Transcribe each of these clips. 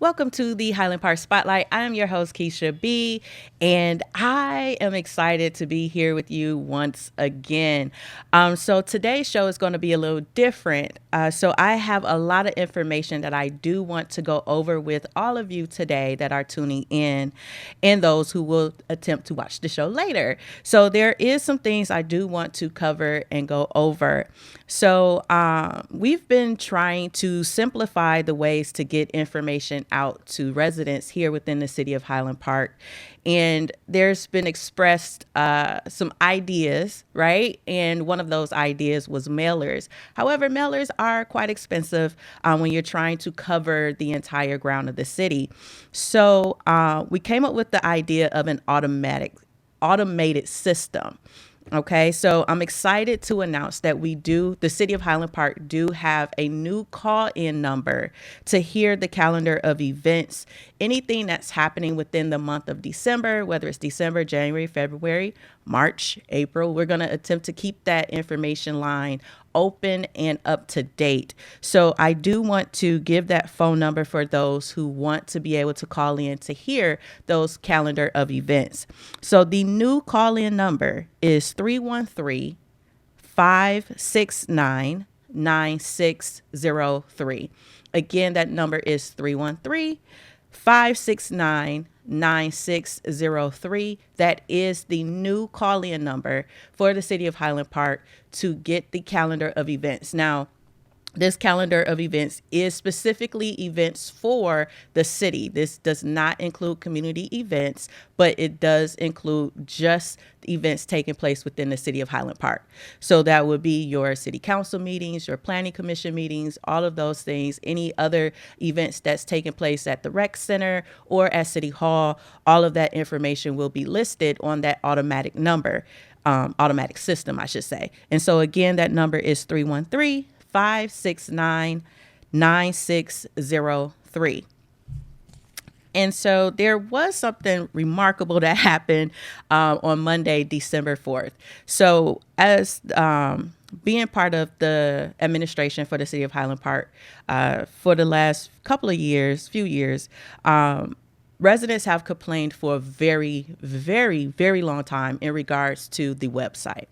Welcome to the Highland Park Spotlight. I am your host, Keisha B, and I am excited to be here with you once again. So today's show is going to be a little different. So I have a lot of information that I do want to go over with all of you today that are tuning in, and those who will attempt to watch the show later. So there is some things I do want to cover and go over. So we've been trying to simplify the ways to get information out to residents here within the city of Highland Park. And there's been expressed some ideas, right? And one of those ideas was mailers. However, mailers are quite expensive when you're trying to cover the entire ground of the city. So we came up with the idea of an automated system. Okay, so I'm excited to announce that the city of Highland Park do have a new call-in number to hear the calendar of events, anything that's happening within the month of December, whether it's December, January, February, March, April. We're going to attempt to keep that information line open and up to date. So I do want to give that phone number for those who want to be able to call in to hear those calendar of events. So the new call in number is 313 569 9603. Again, that number is 313 569 9603. That is the new call-in number for the city of Highland Park to get the calendar of events. Now, this calendar of events is specifically events for the city. This does not include community events, but it does include just events taking place within the city of Highland Park. So that would be your city council meetings, your planning commission meetings, all of those things, any other events that's taking place at the rec center or at City Hall. All of that information will be listed on that automatic number, automatic system, I should say. And so again, that number is 313 569 9603. And so there was something remarkable that happened on Monday, December 4th. So as being part of the administration for the city of Highland Park for the last few years, residents have complained for a very, very, very long time in regards to the website.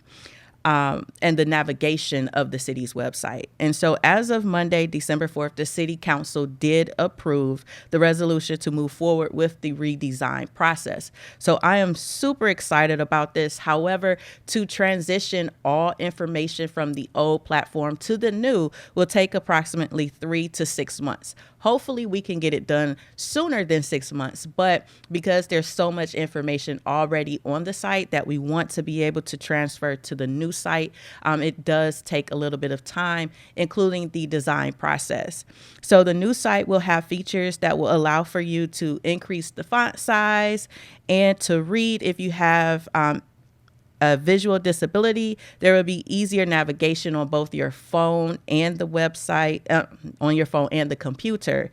And the navigation of the city's website. And so as of Monday, December 4th, the city council did approve the resolution to move forward with the redesign process. So I am super excited about this. However, to transition all information from the old platform to the new will take approximately 3 to 6 months. Hopefully we can get it done sooner than 6 months, but because there's so much information already on the site that we want to be able to transfer to the new site, it does take a little bit of time, including the design process. So the new site will have features that will allow for you to increase the font size and to read if you have a visual disability. There will be easier navigation on both your phone and the website, on your phone and the computer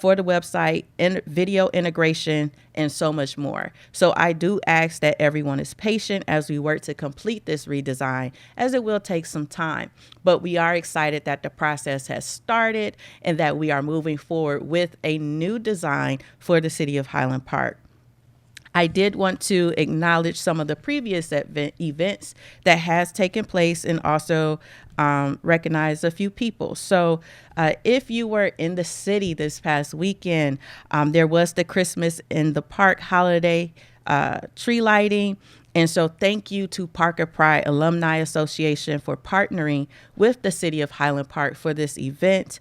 for the website, and video integration, and so much more. So I do ask that everyone is patient as we work to complete this redesign, as it will take some time. But we are excited that the process has started and that we are moving forward with a new design for the city of Highland Park. I did want to acknowledge some of the previous events that has taken place and also recognize a few people. So if you were in the city this past weekend, there was the Christmas in the Park holiday tree lighting. And so thank you to Parker Pride Alumni Association for partnering with the city of Highland Park for this event.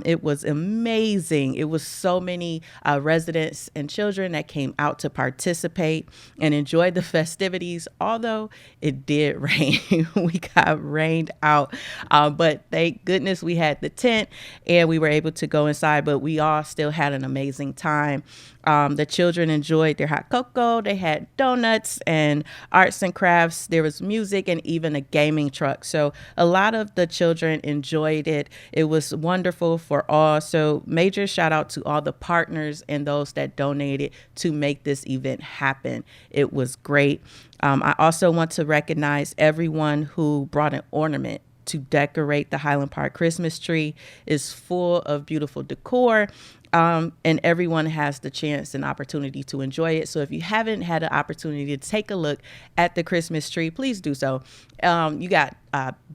It was amazing. It was so many residents and children that came out to participate and enjoy the festivities, although it did rain. We got rained out, but thank goodness we had the tent and we were able to go inside, but we all still had an amazing time. The children enjoyed their hot cocoa. They had donuts and arts and crafts. There was music and even a gaming truck. So a lot of the children enjoyed it. It was wonderful for all. So major shout out to all the partners and those that donated to make this event happen. It was great. I also want to recognize everyone who brought an ornament to decorate the Highland Park Christmas tree. Is full of beautiful decor. And everyone has the chance and opportunity to enjoy it. So if you haven't had an opportunity to take a look at the Christmas tree, please do so. You got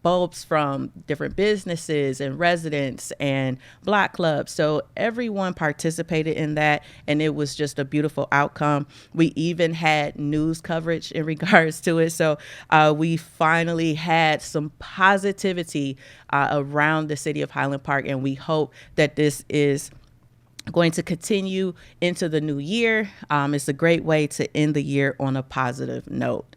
bulbs from different businesses and residents and block clubs. So everyone participated in that, and it was just a beautiful outcome. We even had news coverage in regards to it. So we finally had some positivity around the city of Highland Park, and we hope that this is going to continue into the new year. It's a great way to end the year on a positive note.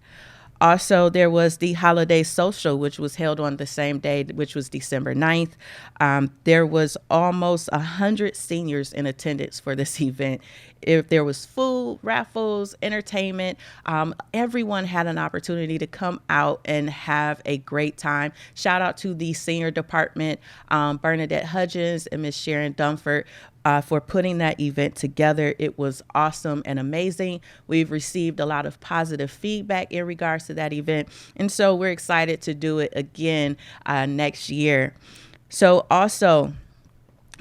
Also, there was the holiday social, which was held on the same day, which was December 9th. There was almost 100 seniors in attendance for this event. If there was food, raffles, entertainment, everyone had an opportunity to come out and have a great time. Shout out to the senior department, Bernadette Hudgens and Miss Sharon Dunford, for putting that event together. It was awesome and amazing. We've received a lot of positive feedback in regards to that event. And so we're excited to do it again next year. So also,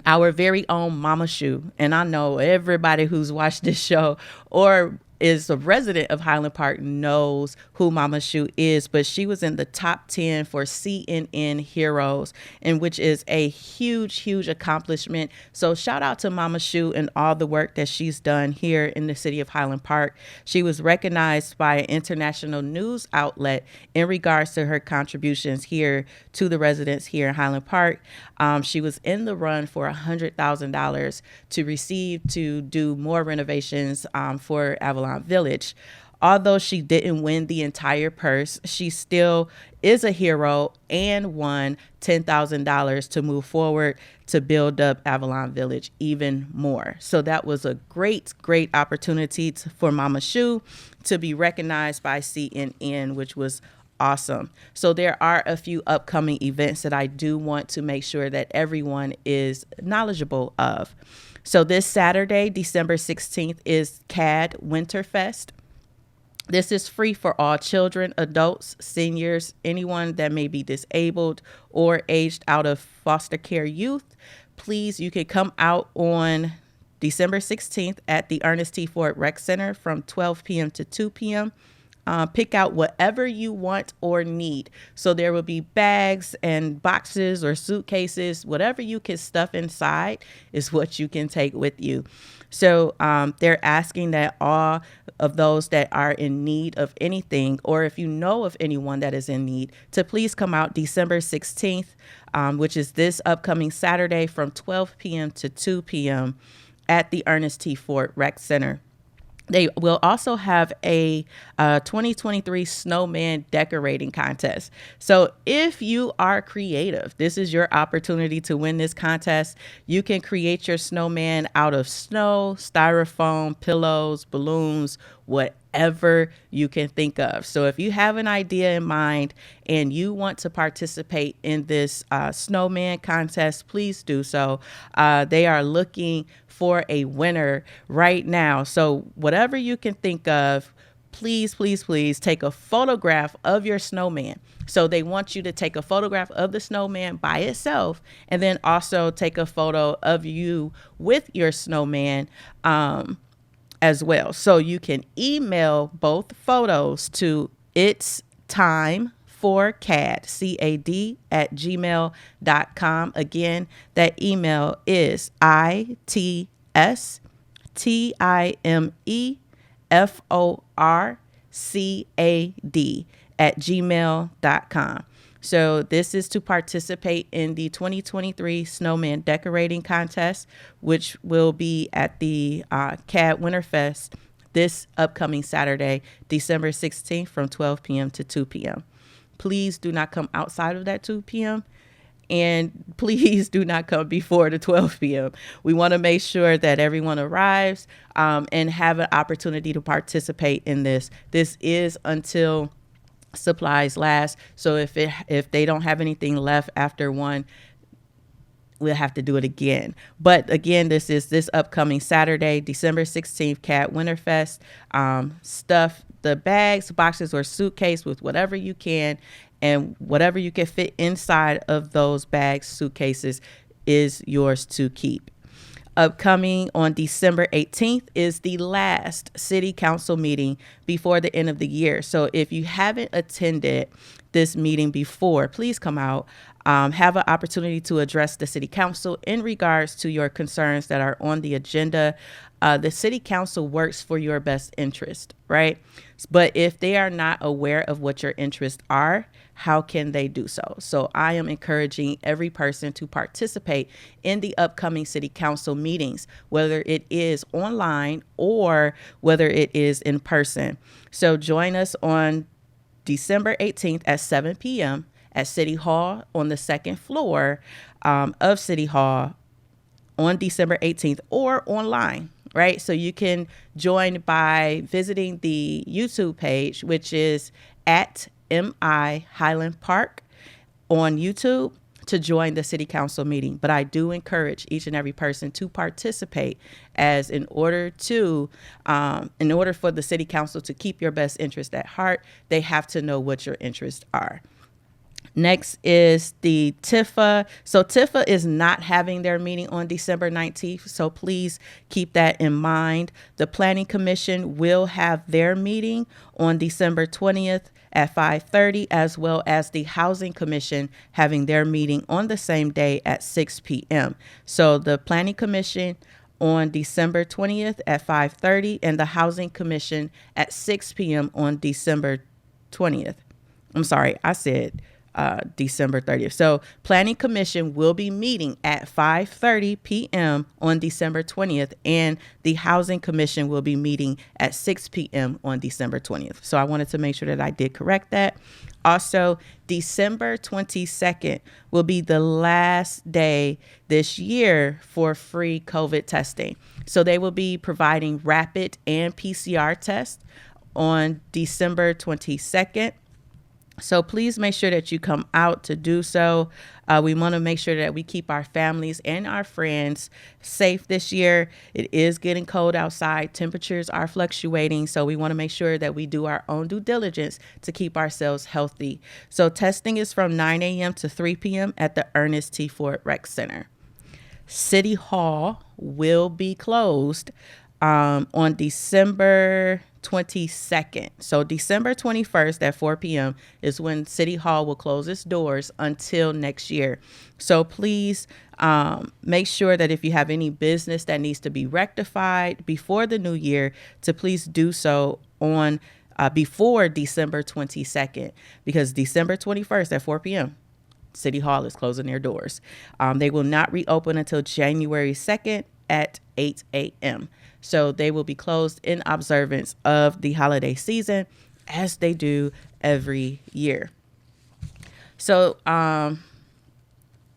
our very own Mama Shu, and I know everybody who's watched this show or is a resident of Highland Park knows who Mama Shu is, but she was in the top 10 for CNN Heroes, and which is a huge accomplishment. So shout out to Mama Shu and all the work that she's done here in the city of Highland Park. She was recognized by an international news outlet in regards to her contributions here to the residents here in Highland Park. She was in the run for $100,000 to receive to do more renovations for Avalon Village. Although she didn't win the entire purse, she still is a hero and won $10,000 to move forward to build up Avalon Village even more. So that was a great opportunity for Mama Shu to be recognized by CNN, which was awesome. So there are a few upcoming events that I do want to make sure that everyone is knowledgeable of. So this Saturday, December 16th, is CAD Winterfest. This is free for all children, adults, seniors, anyone that may be disabled or aged out of foster care youth. Please, you can come out on December 16th at the Ernest T. Ford Rec Center from 12 p.m. to 2 p.m. Pick out whatever you want or need. So there will be bags and boxes or suitcases. Whatever you can stuff inside is what you can take with you. So they're asking that all of those that are in need of anything, or if you know of anyone that is in need, to please come out December 16th, which is this upcoming Saturday from 12 p.m. to 2 p.m. at the Ernest T. Ford Rec Center. They will also have a 2023 snowman decorating contest. So if you are creative, this is your opportunity to win this contest. You can create your snowman out of snow, styrofoam, pillows, balloons, whatever you can think of. So if you have an idea in mind and you want to participate in this snowman contest, please do so. They are looking for a winner right now. So whatever you can think of, please take a photograph of your snowman. So they want you to take a photograph of the snowman by itself, and then also take a photo of you with your snowman as well. So you can email both photos to CAD at gmail.com. Again, that email is ITSTIMEFORCAD at gmail.com. So this is to participate in the 2023 Snowman Decorating Contest, which will be at the CAD Winterfest this upcoming Saturday, December 16th from 12 p.m. to 2 p.m. Please do not come outside of that 2 p.m. and please do not come before the 12 p.m. We want to make sure that everyone arrives and have an opportunity to participate in this. This is until supplies last. So if they don't have anything left after 1, we'll have to do it again. But again, this is this upcoming Saturday, December 16th, CAD Winterfest. Stuff the bags, boxes, or suitcase with whatever you can, and whatever you can fit inside of those bags, suitcases is yours to keep. Upcoming on December 18th is the last city council meeting before the end of the year. So if you haven't attended this meeting before, please come out. Have an opportunity to address the city council in regards to your concerns that are on the agenda. The city council works for your best interest, right? But if they are not aware of what your interests are, how can they do so? So I am encouraging every person to participate in the upcoming city council meetings, whether it is online or whether it is in person. So join us on December 18th at 7 p.m. at City Hall on the second floor of City Hall on December 18th, or online, right? So you can join by visiting the YouTube page, which is at MI Highland Park on YouTube, to join the city council meeting. But I do encourage each and every person to participate, as in order for the city council to keep your best interest at heart, they have to know what your interests are. Next is the TIFA. So TIFA is not having their meeting on December 19th, so please keep that in mind. The Planning Commission will have their meeting on December 20th at 5:30, as well as the Housing Commission having their meeting on the same day at 6 p.m. So the Planning Commission on December 20th at 5:30 and the Housing Commission at 6 p.m. on December 20th. I'm sorry, I said December 30th. So Planning Commission will be meeting at 5:30 p.m. on December 20th, and the Housing Commission will be meeting at 6 p.m. on December 20th. So I wanted to make sure that I did correct that. Also, December 22nd will be the last day this year for free COVID testing. So they will be providing rapid and PCR tests on December 22nd. So please make sure that you come out to do so. We want to make sure that we keep our families and our friends safe this year. It is getting cold outside. Temperatures are fluctuating. So we want to make sure that we do our own due diligence to keep ourselves healthy. So testing is from 9 a.m. to 3 p.m. at the Ernest T. Ford Rec Center. City Hall will be closed on December 22nd. So December 21st at 4 p.m. is when City Hall will close its doors until next year. So please make sure that if you have any business that needs to be rectified before the new year, to please do so on before December 22nd, because December 21st at 4 p.m. City Hall is closing their doors. They will not reopen until January 2nd at 8 a.m. So they will be closed in observance of the holiday season, as they do every year. So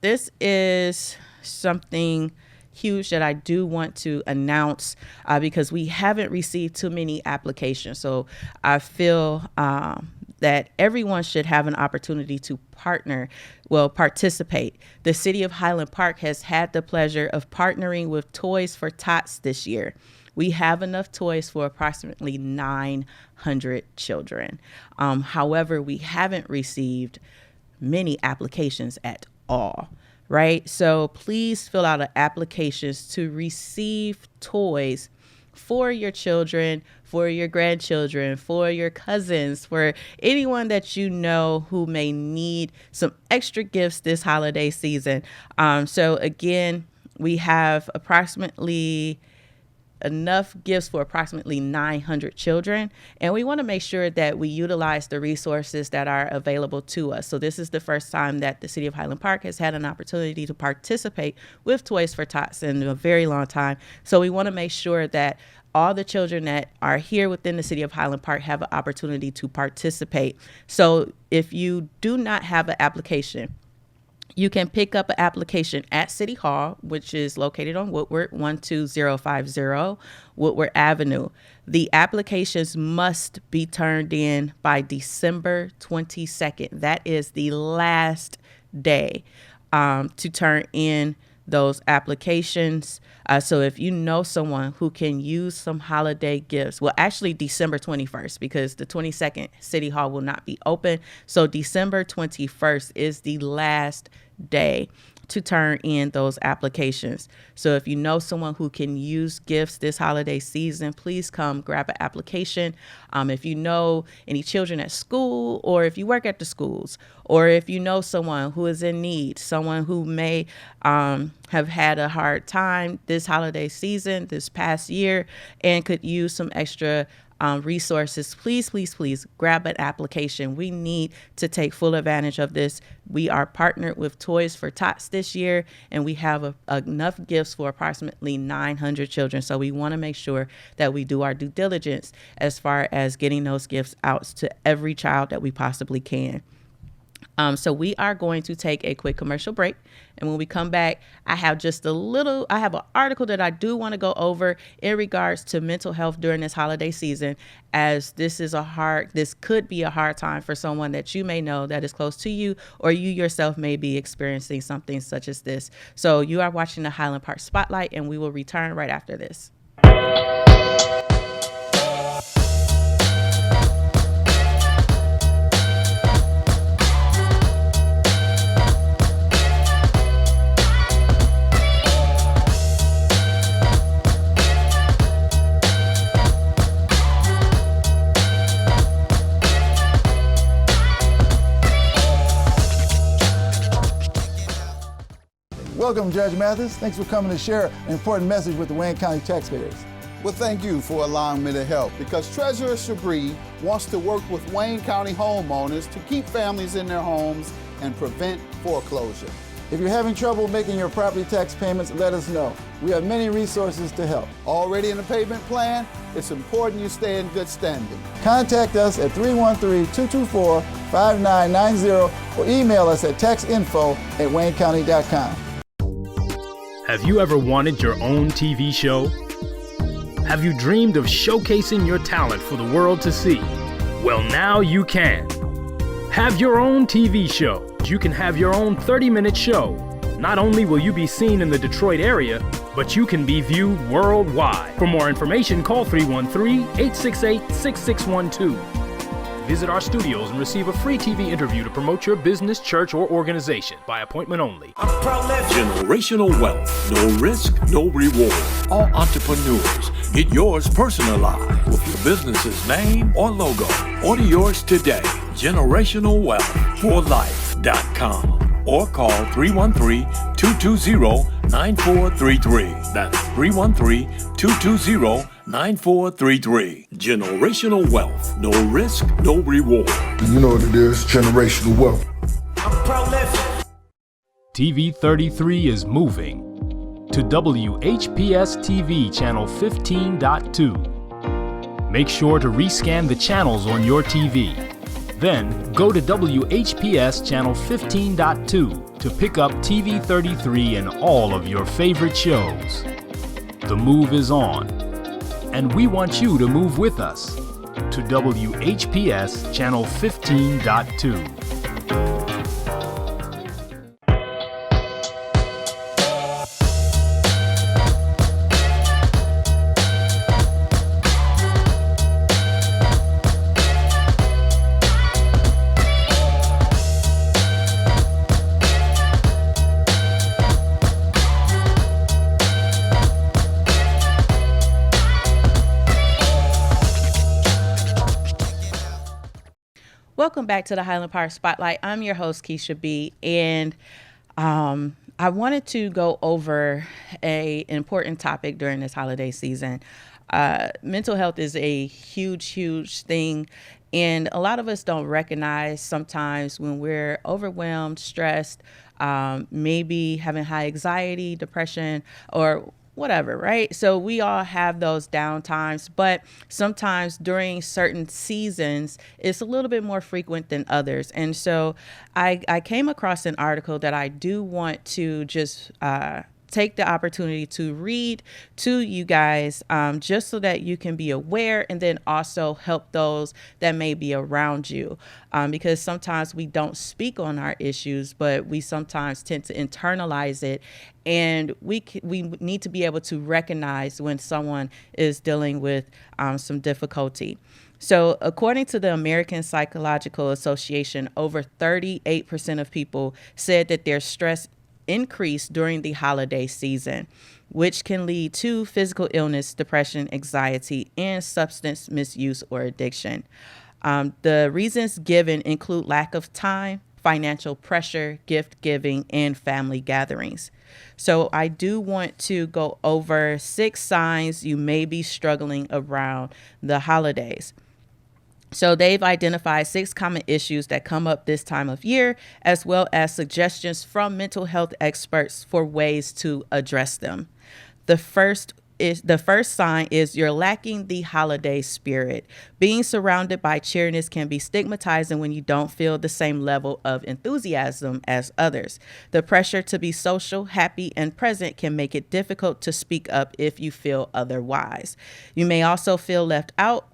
this is something huge that I do want to announce because we haven't received too many applications. So I feel that everyone should have an opportunity to participate. The City of Highland Park has had the pleasure of partnering with Toys for Tots this year. We have enough toys for approximately 900 children. However, we haven't received many applications at all, right? So please fill out applications to receive toys for your children, for your grandchildren, for your cousins, for anyone that you know who may need some extra gifts this holiday season. So again, we have approximately enough gifts for approximately 900 children, and we want to make sure that we utilize the resources that are available to us. So this is the first time that the City of Highland Park has had an opportunity to participate with Toys for Tots in a very long time. So we want to make sure that all the children that are here within the City of Highland Park have an opportunity to participate. So if you do not have an application, you can pick up an application at City Hall, which is located on Woodward 12050 Woodward Avenue. The applications must be turned in by December 22nd. That is the last day to turn in those applications. So if you know someone who can use some holiday gifts, well, actually December 21st, because the 22nd City Hall will not be open. So December 21st is the last day to turn in those applications. So if you know someone who can use gifts this holiday season, please come grab an application. If you know any children at school, or if you work at the schools, or if you know someone who is in need, someone who may have had a hard time this holiday season, this past year, and could use some extra resources, please grab an application. We need to take full advantage of this. We are partnered with Toys for Tots this year, and we have enough gifts for approximately 900 children. So we want to make sure that we do our due diligence as far as getting those gifts out to every child that we possibly can. So we are going to take a quick commercial break. And when we come back, I have an article that I do want to go over in regards to mental health during this holiday season, as this could be a hard time for someone that you may know that is close to you, or you yourself may be experiencing something such as this. So you are watching the Highland Park Spotlight, and we will return right after this. Welcome, Judge Mathis. Thanks for coming to share an important message with the Wayne County taxpayers. Well, thank you for allowing me to help, because Treasurer Shabri wants to work with Wayne County homeowners to keep families in their homes and prevent foreclosure. If you're having trouble making your property tax payments, let us know. We have many resources to help. Already in a payment plan? It's important you stay in good standing. Contact us at 313-224-5990 or email us at taxinfo@waynecounty.com. Have you ever wanted your own TV show? Have you dreamed of showcasing your talent for the world to see? Well, now you can. Have your own TV show. You can have your own 30-minute show. Not only will you be seen in the Detroit area, but you can be viewed worldwide. For more information, call 313-868-6612. Visit our studios and receive a free TV interview to promote your business, church, or organization by appointment only. Generational wealth. No risk, no reward. All entrepreneurs, get yours personalized with your business's name or logo. Order yours today. GenerationalWealthForLife.com or call 313-220-9433. That's 313-220-9433. Generational wealth. No risk, no reward. You know what it is, generational wealth. TV 33 is moving to WHPS TV channel 15.2. Make sure to rescan the channels on your TV. Then go to WHPS channel 15.2 to pick up TV 33 and all of your favorite shows. The move is on, and we want you to move with us to WHPS channel 15.2. Welcome back to the Highland Park Spotlight. I'm your host, Keisha B. And I wanted to go over an important topic during this holiday season. Mental health is a huge thing. And a lot of us don't recognize sometimes when we're overwhelmed, stressed, maybe having high anxiety, depression, or whatever, right? So we all have those down times, but sometimes during certain seasons, it's a little bit more frequent than others. And so I came across an article that I do want to just take the opportunity to read to you guys, just so that you can be aware and then also help those that may be around you. Because sometimes we don't speak on our issues, but we sometimes tend to internalize it. And we need to be able to recognize when someone is dealing with some difficulty. So according to the American Psychological Association, over 38% of people said that their stress increase during the holiday season, which can lead to physical illness, depression, anxiety, and substance misuse or addiction. The reasons given include lack of time, financial pressure, gift giving, and family gatherings. So I do want to go over 6 signs you may be struggling around the holidays. So they've identified 6 common issues that come up this time of year, as well as suggestions from mental health experts for ways to address them. The first sign is you're lacking the holiday spirit. Being surrounded by cheeriness can be stigmatizing when you don't feel the same level of enthusiasm as others. The pressure to be social, happy, and present can make it difficult to speak up if you feel otherwise. You may also feel left out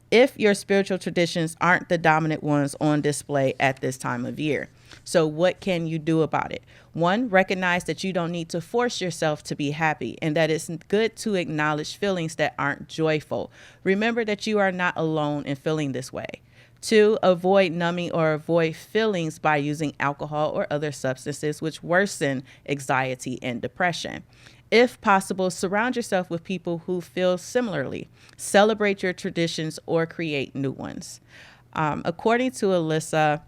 if your spiritual traditions aren't the dominant ones on display at this time of year. So what can you do about it? 1, recognize that you don't need to force yourself to be happy and that it's good to acknowledge feelings that aren't joyful. Remember that you are not alone in feeling this way. 2, avoid numbing or avoid feelings by using alcohol or other substances which worsen anxiety and depression. If possible, surround yourself with people who feel similarly. Celebrate your traditions or create new ones. According to Alyssa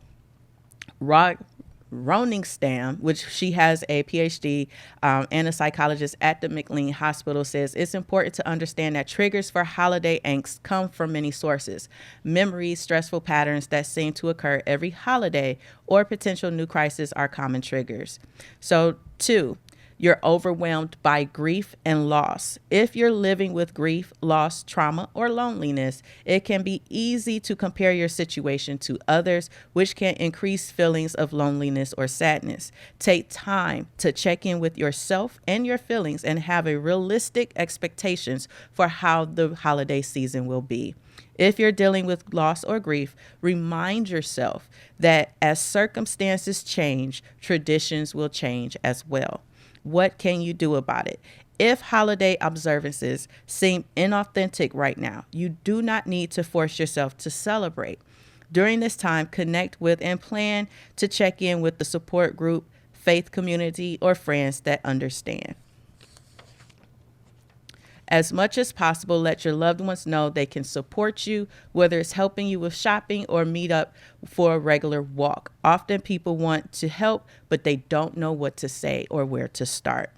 Roningstam, which she has a PhD and a psychologist at the McLean Hospital, says it's important to understand that triggers for holiday angst come from many sources. Memories, stressful patterns that seem to occur every holiday, or potential new crises are common triggers. So 2, you're overwhelmed by grief and loss. If you're living with grief, loss, trauma, or loneliness, it can be easy to compare your situation to others, which can increase feelings of loneliness or sadness. Take time to check in with yourself and your feelings and have a realistic expectations for how the holiday season will be. If you're dealing with loss or grief, remind yourself that as circumstances change, traditions will change as well. What can you do about it? If holiday observances seem inauthentic right now, you do not need to force yourself to celebrate. During this time, connect with and plan to check in with the support group, faith community, or friends that understand. As much as possible, let your loved ones know they can support you, whether it's helping you with shopping or meet up for a regular walk. Often people want to help, but they don't know what to say or where to start.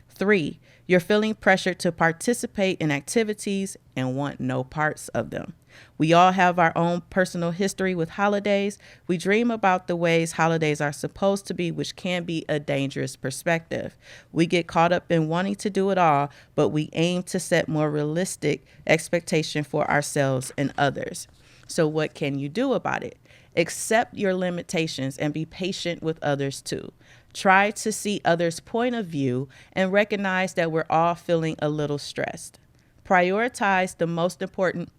3, you're feeling pressured to participate in activities and want no parts of them. We all have our own personal history with holidays. We dream about the ways holidays are supposed to be, which can be a dangerous perspective. We get caught up in wanting to do it all, but we aim to set more realistic expectation for ourselves and others. So what can you do about it? Accept your limitations and be patient with others too. Try to see others' point of view and recognize that we're all feeling a little stressed. Prioritize the most important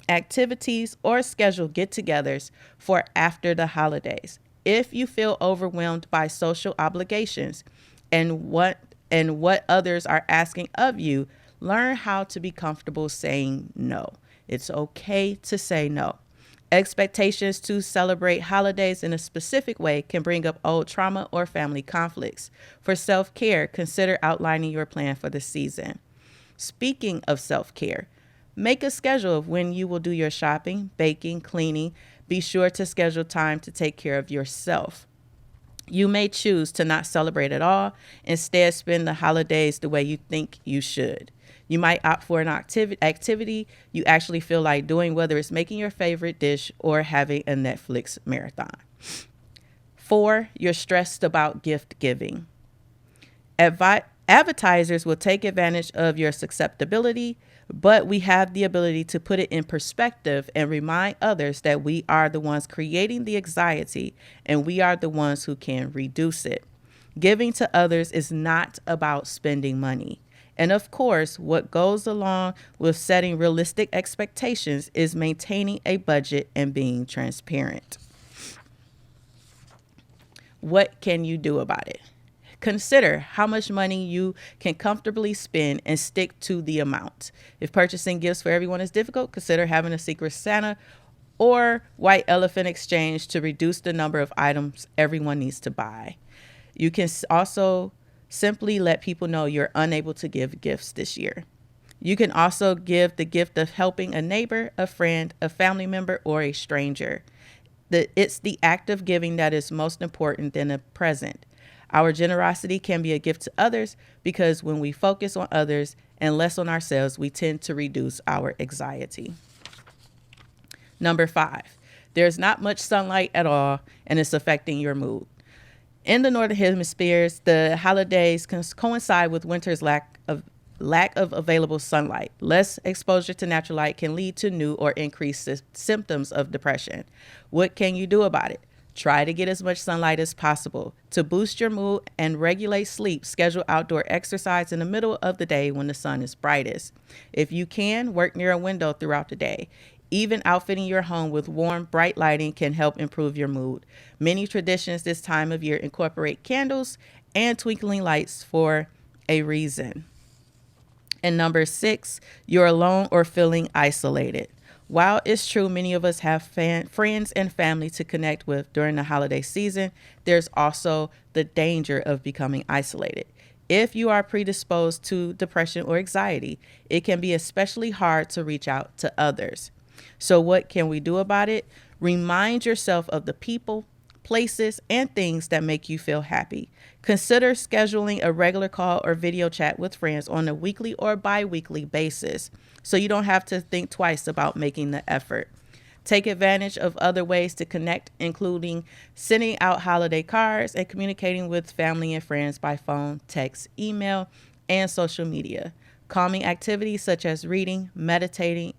activities or schedule get-togethers for after the holidays. If you feel overwhelmed by social obligations and what others are asking of you, learn how to be comfortable saying no. It's okay to say no. Expectations to celebrate holidays in a specific way can bring up old trauma or family conflicts. For self-care, consider outlining your plan for the season. Speaking of self-care, make a schedule of when you will do your shopping, baking, cleaning. Be sure to schedule time to take care of yourself. You may choose to not celebrate at all, instead spend the holidays the way you think you should. You might opt for an activity you actually feel like doing, whether it's making your favorite dish or having a Netflix marathon. 4, you're stressed about gift giving. Advertisers will take advantage of your susceptibility, but we have the ability to put it in perspective and remind others that we are the ones creating the anxiety and we are the ones who can reduce it. Giving to others is not about spending money. And of course, what goes along with setting realistic expectations is maintaining a budget and being transparent. What can you do about it? Consider how much money you can comfortably spend and stick to the amount. If purchasing gifts for everyone is difficult, consider having a secret Santa or white elephant exchange to reduce the number of items everyone needs to buy. You can also simply let people know you're unable to give gifts this year. You can also give the gift of helping a neighbor, a friend, a family member, or a stranger. It's the act of giving that is most important than a present. Our generosity can be a gift to others because when we focus on others and less on ourselves, we tend to reduce our anxiety. Number 5, there's not much sunlight at all, and it's affecting your mood. In the Northern Hemispheres, the holidays coincide with winter's lack of available sunlight. Less exposure to natural light can lead to new or increased symptoms of depression. What can you do about it? Try to get as much sunlight as possible. To boost your mood and regulate sleep, schedule outdoor exercise in the middle of the day when the sun is brightest. If you can, work near a window throughout the day. Even outfitting your home with warm, bright lighting can help improve your mood. Many traditions this time of year incorporate candles and twinkling lights for a reason. And number 6, you're alone or feeling isolated. While it's true many of us have friends and family to connect with during the holiday season, there's also the danger of becoming isolated. If you are predisposed to depression or anxiety, it can be especially hard to reach out to others. So what can we do about it? Remind yourself of the people, places, and things that make you feel happy. Consider scheduling a regular call or video chat with friends on a weekly or bi-weekly basis, so you don't have to think twice about making the effort. Take advantage of other ways to connect, including sending out holiday cards and communicating with family and friends by phone, text, email, and social media. Calming activities such as reading, meditating,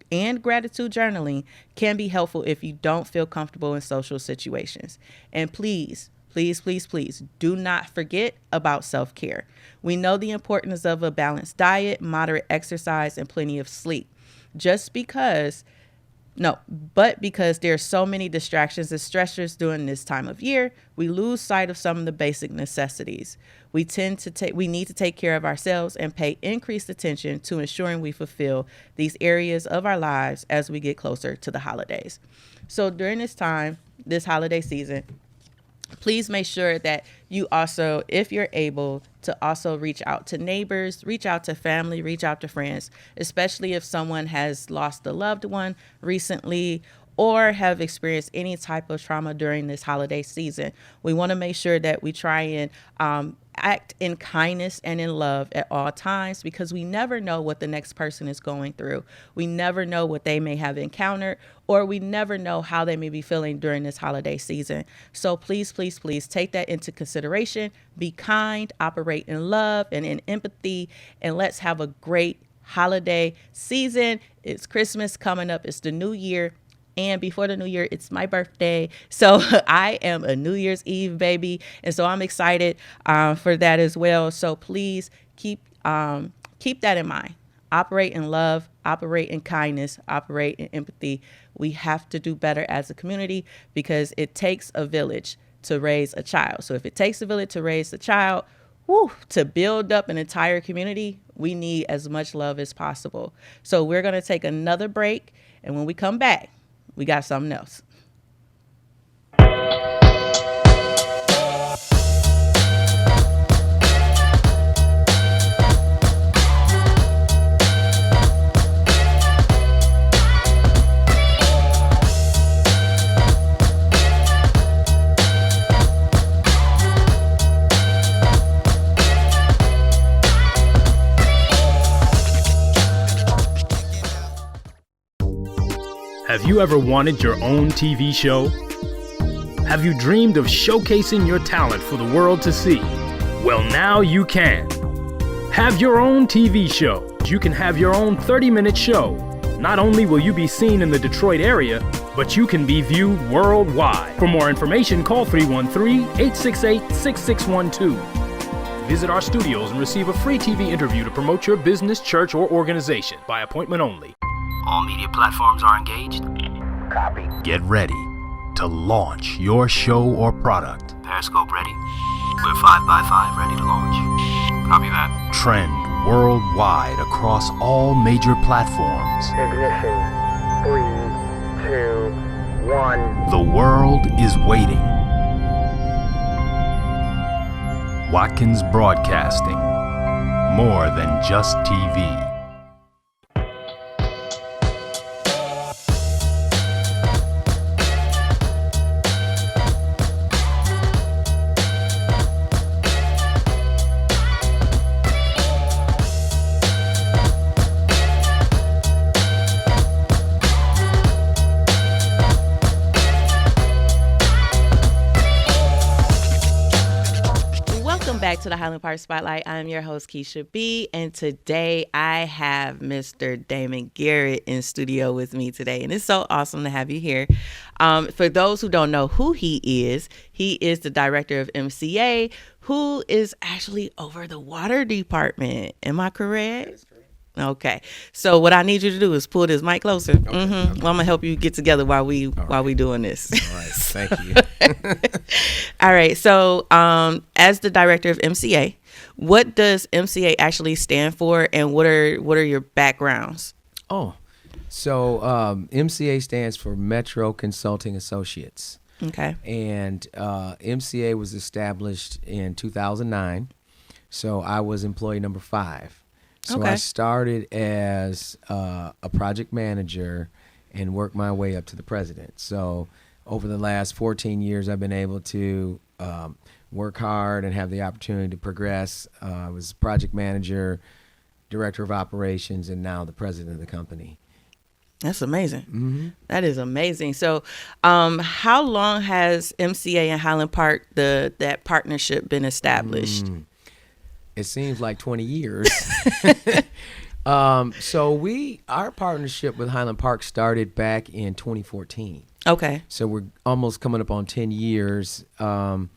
and gratitude journaling can be helpful if you don't feel comfortable in social situations. And please do not forget about self-care. We know the importance of a balanced diet, moderate exercise, and plenty of sleep. But because there are so many distractions and stressors during this time of year, we lose sight of some of the basic necessities. We need to take care of ourselves and pay increased attention to ensuring we fulfill these areas of our lives as we get closer to the holidays. So during this holiday season, please make sure that you also, if you're able, to also reach out to neighbors, reach out to family, reach out to friends, especially if someone has lost a loved one recently or have experienced any type of trauma during this holiday season. We want to make sure that we try and act in kindness and in love at all times, because we never know what the next person is going through. We never know what they may have encountered, or we never know how they may be feeling during this holiday season. So please take that into consideration. Be kind, operate in love and in empathy, and let's have a great holiday season. It's Christmas coming up. It's the new year. And before the new year, it's my birthday. So I am a New Year's Eve baby. And so I'm excited for that as well. So please keep that in mind. Operate in love, operate in kindness, operate in empathy. We have to do better as a community because it takes a village to raise a child. So if it takes a village to raise a child, to build up an entire community, we need as much love as possible. So we're going to take another break. And when we come back, we got something else. Have you ever wanted your own TV show? Have you dreamed of showcasing your talent for the world to see? Well, now you can. Have your own TV show. You can have your own 30-minute show. Not only will you be seen in the Detroit area, but you can be viewed worldwide. For more information, call 313-868-6612. Visit our studios and receive a free TV interview to promote your business, church, or organization by appointment only. All media platforms are engaged. Copy. Get ready to launch your show or product. Periscope ready. We're 5x5 ready to launch. Copy that. Trend worldwide across all major platforms. Ignition. 3, 2, 1. The world is waiting. Watkins Broadcasting. More than just TV. Back to the Highland Park Spotlight. I'm your host, Keisha B, and today I have Mr. Damon Garrett in studio with me today, and it's so awesome to have you here. For those who don't know who he is the director of MCA, who is actually over the water department. Am I correct? Okay, so what I need you to do is pull this mic closer. Okay. Well, I'm gonna help you get together while we doing this. All right, thank you. All right, so as the director of MCA, what does MCA actually stand for, and what are your backgrounds? So MCA stands for Metro Consulting Associates. Okay, and MCA was established in 2009. So I was employee number 5. So I started as a project manager and worked my way up to the president. So over the last 14 years, I've been able to work hard and have the opportunity to progress. I was project manager, director of operations, and now the president of the company. That's amazing. Mm-hmm. That is amazing. So how long has MCA and Highland Park, that partnership, been established? It seems like 20 years. So our partnership with Highland Park started back in 2014. Okay. So we're almost coming up on 10 years. We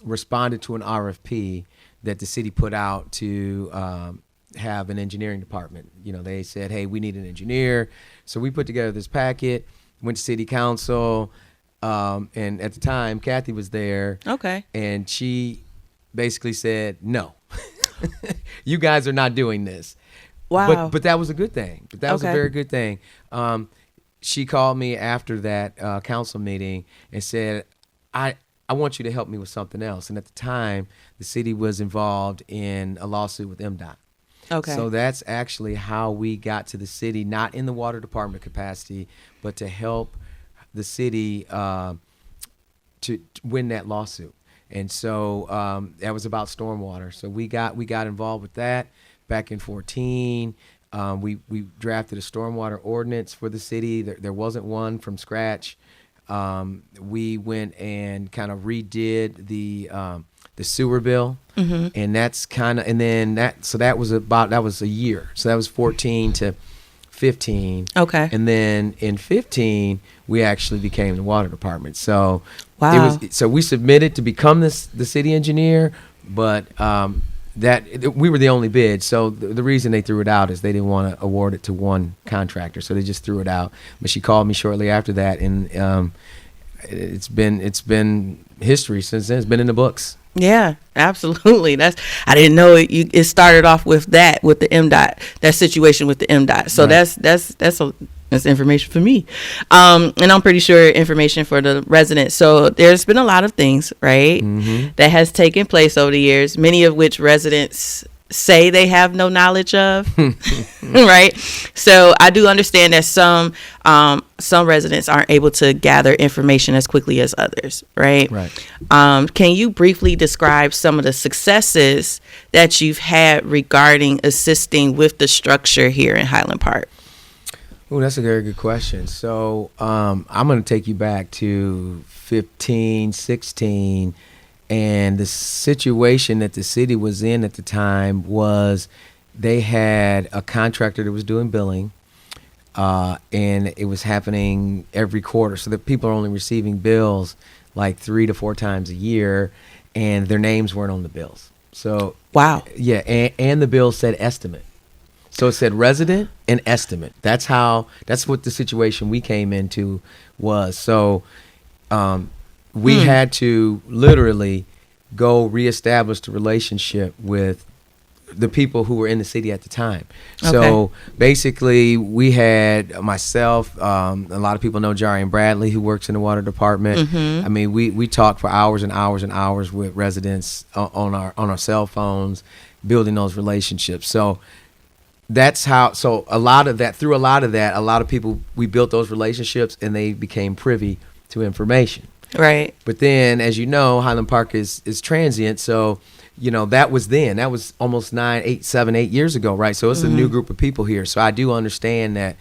responded to an RFP that the city put out to have an engineering department. They said, hey, we need an engineer. So we put together this packet, went to city council. And at the time, Kathy was there. Okay. And she basically said, no, you guys are not doing this. Wow. But that was a good thing. That was a very good thing. She called me after that council meeting and said, I want you to help me with something else. And at the time, the city was involved in a lawsuit with MDOT. Okay. So that's actually how we got to the city, not in the water department capacity, but to help the city to win that lawsuit. And so that was about stormwater. So we got involved with that back in 2014. We drafted a stormwater ordinance for the city. There wasn't one from scratch. We went and kind of redid the sewer bill, and that's kind of, and then that was a year. So that was 14 to 15. Okay. And then in 15, we actually became the water department. So wow. So we submitted to become the city engineer, but we were the only bid. So the reason they threw it out is they didn't want to award it to one contractor. So they just threw it out. But she called me shortly after that, and it's been history since then. It's been in the books. Yeah, absolutely. I didn't know it started off with the MDOT, that situation with the MDOT. So right. That's information for me. And I'm pretty sure information for the residents. So there's been a lot of things, right, that has taken place over the years, many of which residents say they have no knowledge of, right? So I do understand that some residents aren't able to gather information as quickly as others, right? Right. Can you briefly describe some of the successes that you've had regarding assisting with the structure here in Highland Park? Oh, that's a very good question. So I'm going to take you back to 15, 16. And the situation that the city was in at the time was they had a contractor that was doing billing, and it was happening every quarter. So that people are only receiving bills like 3 to 4 times a year, and their names weren't on the bills. So wow. Yeah, and the bill said estimate. So it said resident and estimate. That's what the situation we came into was. So we had to literally go reestablish the relationship with the people who were in the city at the time. So basically, we had myself. A lot of people know Jarian Bradley, who works in the water department. I mean, we talked for hours and hours and hours with residents on our cell phones, building those relationships. So that's how. So a lot of that, a lot of people, we built those relationships, and they became privy to information. Right. But then, as you know, Highland Park is transient, so that was almost 8 years ago, right? So it's a new group of people here. So I do understand that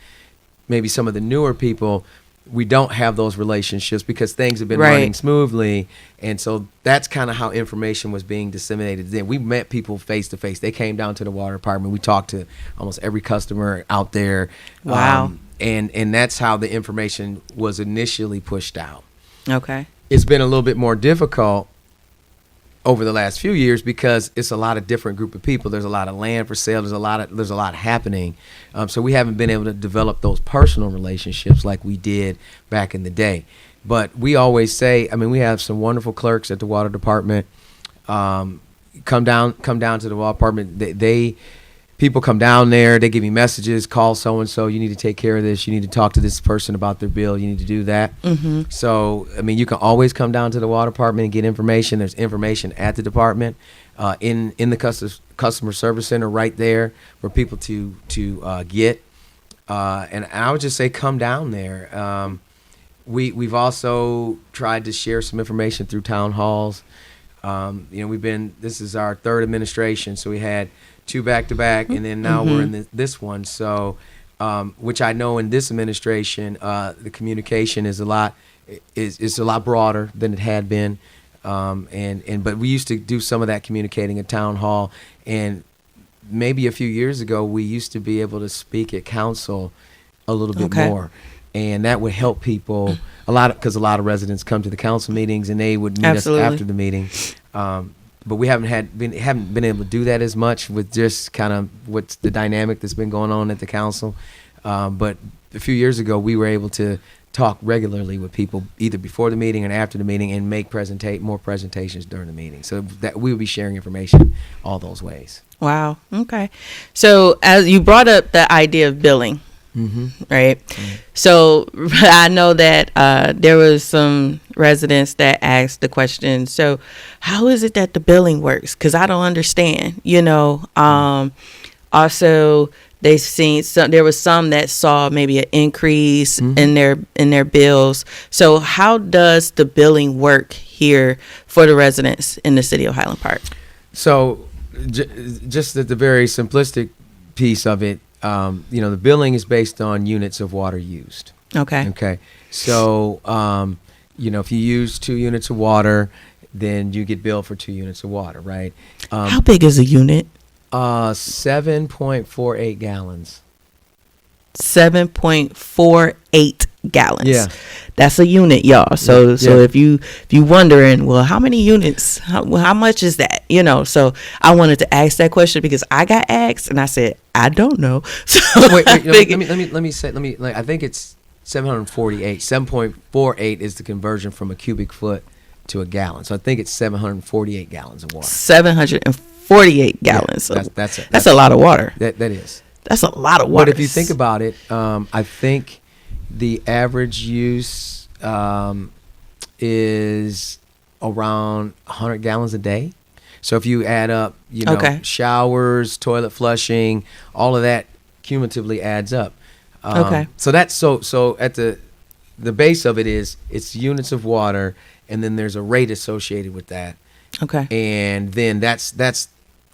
maybe some of the newer people, we don't have those relationships because things have been running smoothly, and so that's kind of how information was being disseminated. Then we met people face to face. They came down to the water department. We talked to almost every customer out there. Wow. And that's how the information was initially pushed out. Okay. It's been a little bit more difficult over the last few years because it's a lot of different group of people. There's a lot of land for sale. There's a lot happening. So we haven't been able to develop those personal relationships like we did back in the day. But we always say, I mean, we have some wonderful clerks at the water department. Come down to the water department. People come down there, they give me messages, call so-and-so, you need to take care of this, you need to talk to this person about their bill, you need to do that. So, I mean, you can always come down to the water department and get information. There's information at the department, in the customer service center right there for people to get. And I would just say come down there. We've also tried to share some information through town halls. This is our third administration, so we had 2 back-to-back, and then now we're in this one. So, which I know in this administration, the communication is a lot broader than it had been, but we used to do some of that communicating at town hall, and maybe a few years ago we used to be able to speak at council a little bit more, and that would help people a lot because a lot of residents come to the council meetings and they would meet us after the meeting. But we haven't been able to do that as much with just kind of what's the dynamic that's been going on at the council. But a few years ago, we were able to talk regularly with people either before the meeting and after the meeting and make more presentations during the meeting. So that we would be sharing information all those ways. Wow. Okay. So as you brought up the idea of billing. Right. So I know that there was some residents that asked the question, so how is it that the billing works? Because I don't understand, Also, they've seen there was some that saw maybe an increase in their bills. So how does the billing work here for the residents in the city of Highland Park? So just at the very simplistic piece of it, the billing is based on units of water used. Okay. So, if you use 2 units of water, then you get billed for 2 units of water, right? How big is a unit? 7.48 gallons. 7.48 gallons. Yeah. That's a unit, y'all. So if you wondering, well, how many units? How much is that? So I wanted to ask that question because I got asked and I said I don't know. So wait, let me say. I think it's 748. 7.48 is the conversion from a cubic foot to a gallon. So I think it's 748 gallons of water. 748 gallons. Yeah, that's a lot of water. That is. That's a lot of water. But if you think about it, I think the average use is around 100 gallons a day. So if you add up, showers, toilet flushing, all of that cumulatively adds up. So that's so at the base of it is it's units of water, and then there's a rate associated with that. Okay. And then that's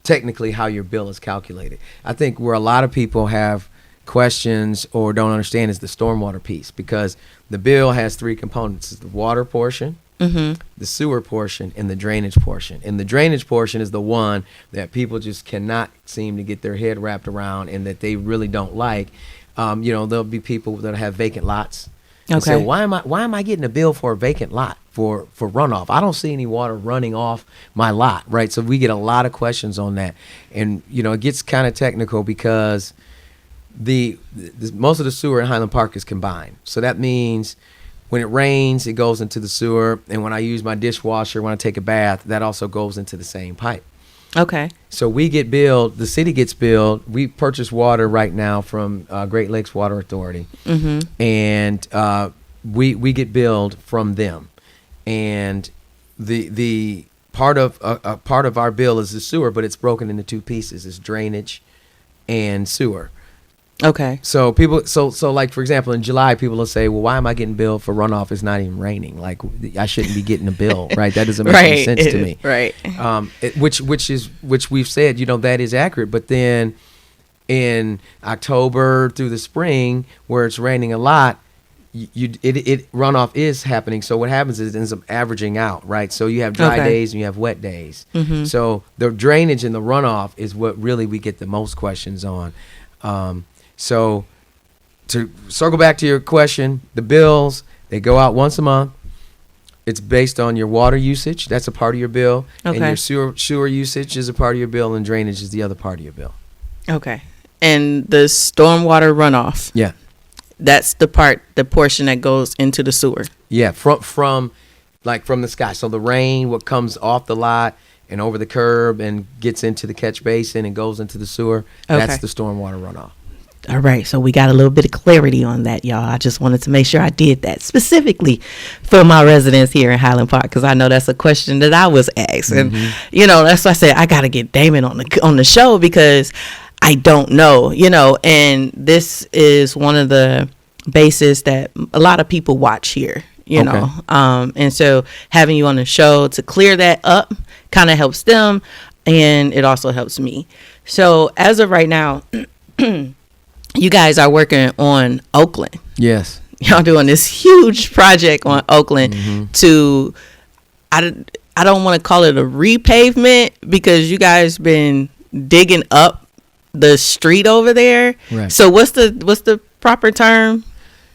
technically how your bill is calculated. I think where a lot of people have questions or don't understand is the stormwater piece, because the bill has 3 components: it's the water portion, the sewer portion, and the drainage portion. And the drainage portion is the one that people just cannot seem to get their head wrapped around, and that they really don't like. There'll be people that have vacant lots. Okay. So why am I getting a bill for a vacant lot for runoff? I don't see any water running off my lot, right? So we get a lot of questions on that, and it gets kind of technical because most of the sewer in Highland Park is combined. So that means when it rains, it goes into the sewer, and when I use my dishwasher, when I take a bath, that also goes into the same pipe. Okay. So we get billed, the city gets billed. We purchase water right now from Great Lakes Water Authority. And we get billed from them. And the part of part of our bill is the sewer, but it's broken into two pieces. It's drainage and sewer. Okay. So people, so like for example, in July, people will say, "Well, why am I getting billed for runoff? It's not even raining. Like I shouldn't be getting a bill, right? That doesn't make any sense to me, Right. Which we've said, that is accurate. But then in October through the spring, where it's raining a lot, it runoff is happening. So what happens is it ends up averaging out, right? So you have dry days and you have wet days. So the drainage and the runoff is what really we get the most questions on. So to circle back to your question, the bills, they go out once a month. It's based on your water usage. That's a part of your bill. Okay. And your sewer usage is a part of your bill, and drainage is the other part of your bill. Okay. And the stormwater runoff. Yeah. That's the portion that goes into the sewer. Yeah, from the sky. So the rain, what comes off the lot and over the curb and gets into the catch basin and goes into the sewer, that's the stormwater runoff. All right, so we got a little bit of clarity on that, y'all. I just wanted to make sure I did that specifically for my residents here in Highland Park, because I know that's a question that I was asked, and that's why I said I got to get Damon on the show, because I don't know, and this is one of the bases that a lot of people watch here, know, and so having you on the show to clear that up kind of helps them, and it also helps me. So as of right now. You guys are working on Oakland. Yes. Y'all doing this huge project on Oakland to, I don't want to call it a repavement, because you guys been digging up the street over there. Right. So what's the proper term?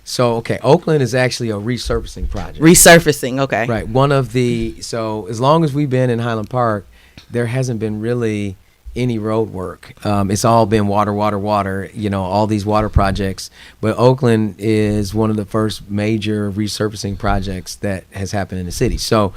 So, Oakland is actually a resurfacing project. Resurfacing, okay. Right. So as long as we've been in Highland Park, there hasn't been really any road work. It's all been water, all these water projects. But Oakland is one of the first major resurfacing projects that has happened in the city. So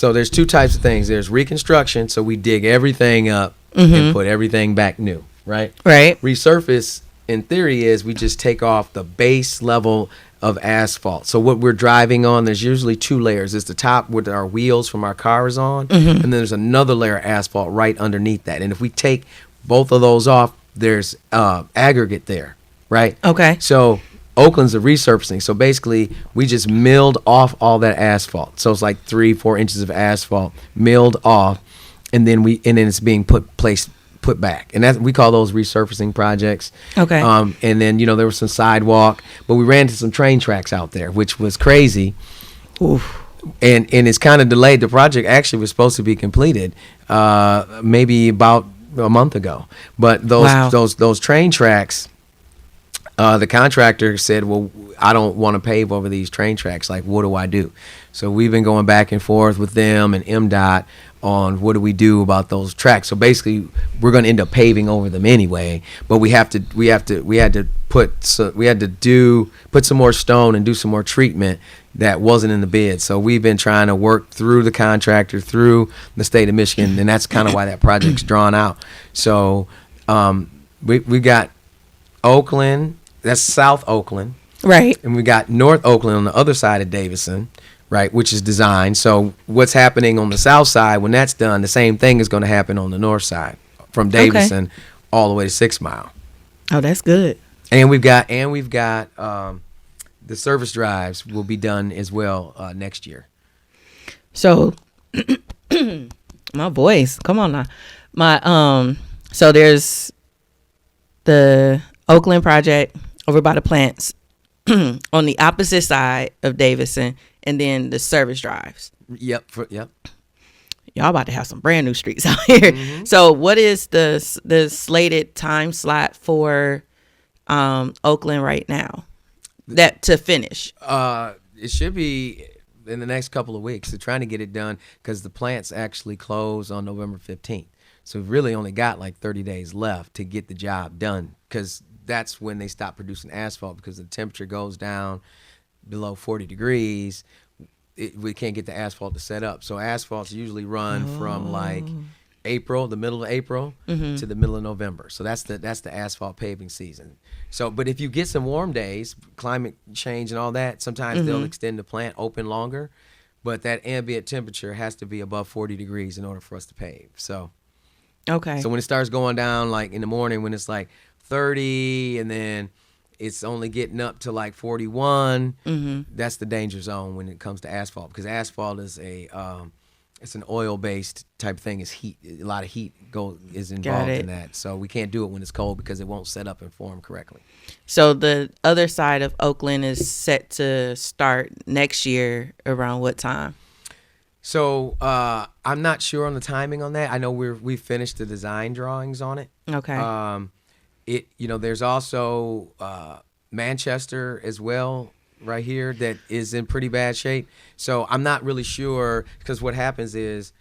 there's two types of things. There's reconstruction, so we dig everything up and put everything back new, right? Right. Resurface, in theory, is we just take off the base level of asphalt. So what we're driving on, there's usually two layers. It's the top where our wheels from our car is on, and then there's another layer of asphalt right underneath that. And if we take both of those off, there's aggregate there, right? Okay. So Oakland's a resurfacing. So basically, we just milled off all that asphalt. So it's like 3-4 inches of asphalt milled off, and then it's being put back, and that we call those resurfacing projects. Okay. And then there was some sidewalk, but we ran into some train tracks out there, which was crazy. Oof. And it's kind of delayed. The project actually was supposed to be completed maybe about a month ago, but those train tracks. The contractor said, "Well, I don't want to pave over these train tracks. Like, what do I do?" So we've been going back and forth with them and MDOT on what do we do about those tracks. So basically, we're going to end up paving over them anyway. But we had to put some more stone and do some more treatment that wasn't in the bid. So we've been trying to work through the contractor, through the state of Michigan, and that's kind of why that project's drawn out. So we got Oakland. That's South Oakland. Right. And we got North Oakland on the other side of Davison, right, which is designed. So what's happening on the south side, when that's done, the same thing is going to happen on the north side from Davison all the way to 6 Mile. Oh, that's good. And we've got the service drives will be done as well next year. So my voice, come on now. So there's the Oakland project over by the plants on the opposite side of Davison, and then the service drives. Yep. Y'all about to have some brand new streets out here. So what is the slated time slot for Oakland right now that to finish? It should be in the next couple of weeks. They're trying to get it done because the plants actually close on November 15th. So we've really only got like 30 days left to get the job done, because that's when they stop producing asphalt, because the temperature goes down below 40 degrees. We can't get the asphalt to set up. So asphalt's usually run from like April, the middle of April to the middle of November. So that's the asphalt paving season. So, but if you get some warm days, climate change and all that, sometimes they'll extend the plant open longer. But that ambient temperature has to be above 40 degrees in order for us to pave. So, Okay. so when it starts going down, like in the morning when it's like 30 and then it's only getting up to like 41, that's the danger zone when it comes to asphalt, because asphalt is it's an oil-based type of thing. It's heat. A lot of heat is involved in that. So we can't do it when it's cold because it won't set up and form correctly. So the other side of Oakland is set to start next year around what time? So I'm not sure on the timing on that. I know we finished the design drawings on it. Okay. There's also Manchester as well right here that is in pretty bad shape. So I'm not really sure, because what happens is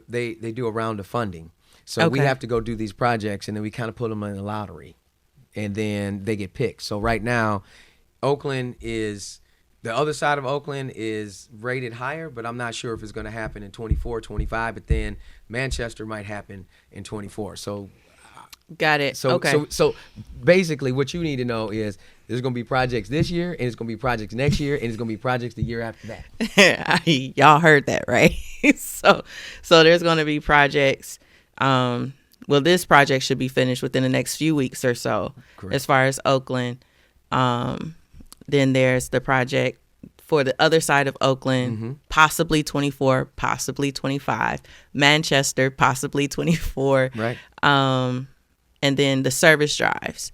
they do a round of funding. So we have to go do these projects, and then we kind of put them in the lottery, and then they get picked. So right now, the other side of Oakland is rated higher, but I'm not sure if it's going to happen in 24, 25, but then Manchester might happen in 24. So Got it. So, okay. so basically what you need to know is there's going to be projects this year, and it's going to be projects next year, and it's going to be projects the year after that. Y'all heard that, right? so there's going to be projects. Well, this project should be finished within the next few weeks or so. Correct. As far as Oakland. Then there's the project for the other side of Oakland, possibly 24, possibly 25. Manchester, possibly 24. Right. And then the service drives.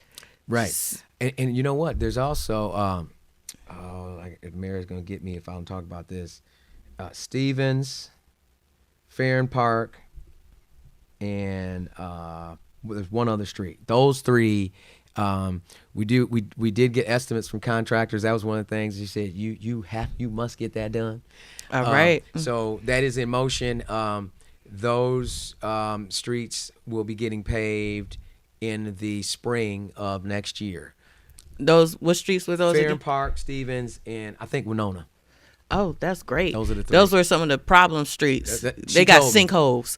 Right. And you know what? There's also, Mary's going to get me if I don't talk about this. Stevens, Farron Park, and there's one other street. Those three, we did get estimates from contractors. That was one of the things he said, you must get that done. All right. So that is in motion. Those streets will be getting paved in the spring of next year. What streets were those? Farron Park, Stevens, and I think Winona. Oh, that's great. Those are the three. Those were some of the problem streets. They got sinkholes.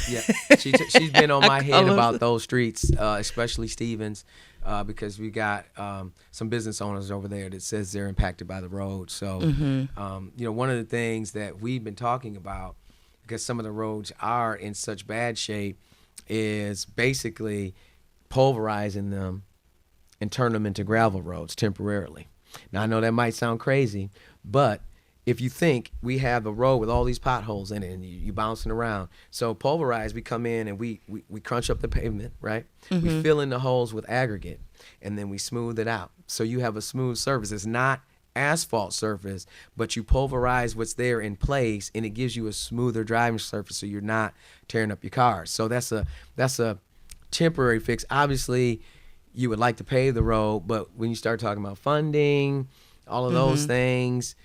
Yeah. She's been on my head about those streets, especially Stevens, because we got some business owners over there that says they're impacted by the road. So, one of the things that we've been talking about, because some of the roads are in such bad shape, is basically pulverizing them and turn them into gravel roads temporarily. Now, I know that might sound crazy, but if you think we have a road with all these potholes in it and you bouncing around, so pulverized, we come in and we crunch up the pavement, right? We fill in the holes with aggregate, and then we smooth it out. So you have a smooth surface. It's not asphalt surface, but you pulverize what's there in place, and it gives you a smoother driving surface, so you're not tearing up your cars. So that's a temporary fix. Obviously, you would like to pave the road, but when you start talking about funding, all of those things,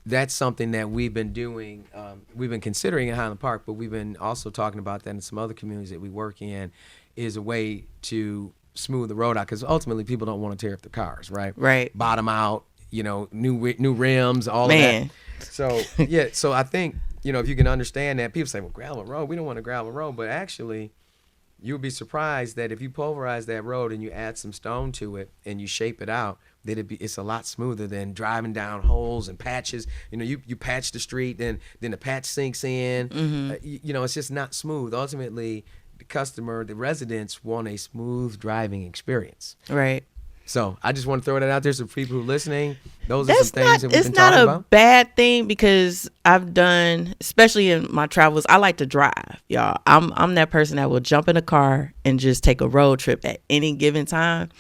that's something that we've been doing. We've been considering in Highland Park, but we've been also talking about that in some other communities that we work in, is a way to smooth the road out, because ultimately people don't want to tear up their cars, right? Right. Bottom out, new rims, all of that. So so I think, if you can understand that, people say, well, gravel road, we don't want a gravel road, but actually, you'll be surprised that if you pulverize that road and you add some stone to it and you shape it out, that it's a lot smoother than driving down holes and patches. You patch the street, then the patch sinks in. It's just not smooth. Ultimately, the residents want a smooth driving experience. Right. So I just want to throw that out there so for people who are listening, those are some things that we've been talking about. It's not a bad thing, because I've done, especially in my travels, I like to drive, y'all. I'm that person that will jump in a car and just take a road trip at any given time.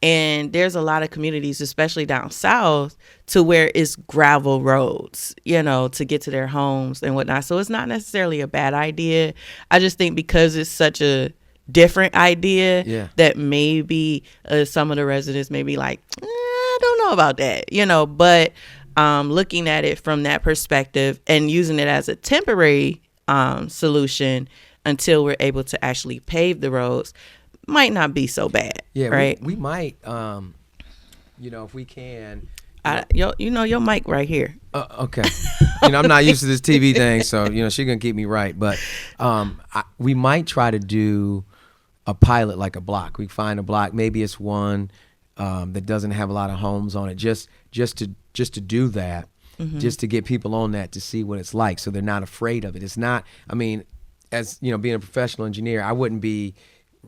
And there's a lot of communities, especially down south, to where it's gravel roads, to get to their homes and whatnot. So it's not necessarily a bad idea. I just think because it's such a different idea that maybe some of the residents may be like, I don't know about that, but looking at it from that perspective and using it as a temporary solution until we're able to actually pave the roads might not be so bad. Yeah, right? we might, if we can, Your mic right here. Okay. I'm not used to this TV thing, so she gonna keep me right. But we might try to do a pilot, like a block. We find a block, maybe it's one that doesn't have a lot of homes on it, just to do that, just to get people on that to see what it's like, so they're not afraid of it. It's not. I mean, as being a professional engineer, I wouldn't be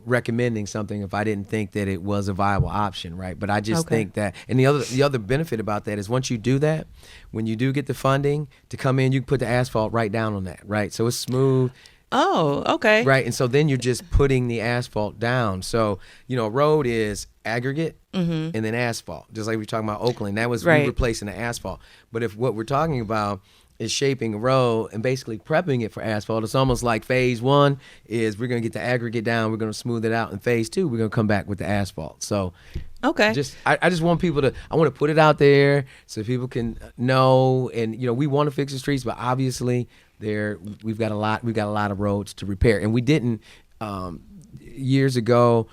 recommending something if I didn't think that it was a viable option, right? But I just think that, and the other benefit about that is once you do that, when you do get the funding to come in, you can put the asphalt right down on that, right? So it's smooth. Oh, okay. Right, and so then you're just putting the asphalt down. So, a road is aggregate and then asphalt, just like we were talking about Oakland. That was we replacing the asphalt. But if what we're talking about is shaping a road and basically prepping it for asphalt, it's almost like phase 1 is we're going to get the aggregate down, we're going to smooth it out, and phase 2 we're going to come back with the asphalt. So I just want people to, I want to put it out there so people can know, and we want to fix the streets, but obviously we've got a lot of roads to repair. And we didn't years ago,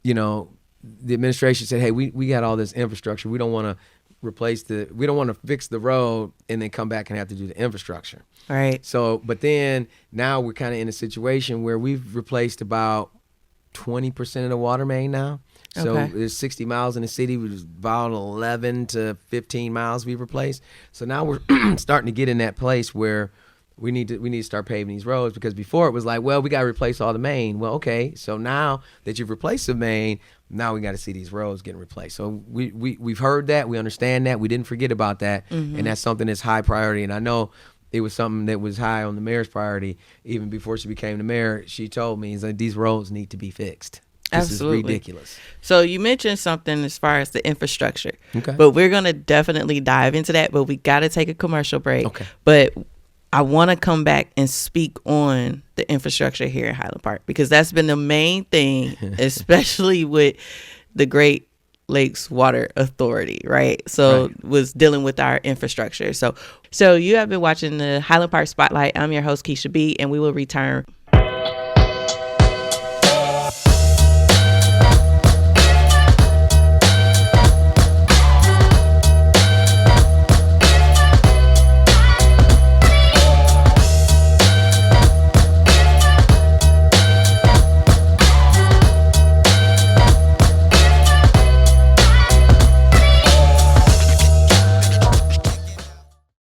the administration said, hey, we got all this infrastructure, we don't want to we don't want to fix the road and then come back and have to do the infrastructure. Right. So, but then now we're kind of in a situation where we've replaced about 20% of the water main now. So there's 60 miles in the city, which is about 11 to 15 miles we've replaced. So now we're starting to get in that place where we need to start paving these roads, because before it was like, well, we got to replace all the main. Well, okay, so now that you've replaced the main, now we got to see these roads getting replaced. So we've heard that, we understand that, we didn't forget about that, and that's something that's high priority. And I know it was something that was high on the mayor's priority even before she became the mayor. She told me, like, these roads need to be fixed. This is ridiculous. So you mentioned something as far as the infrastructure, okay, but we're gonna definitely dive into that. But we got to take a commercial break. Okay, but I want to come back and speak on the infrastructure here in Highland Park, because that's been the main thing, especially with the Great Lakes Water Authority, right? So was dealing with our infrastructure. So you have been watching the Highland Park Spotlight. I'm your host, Keisha B, and we will return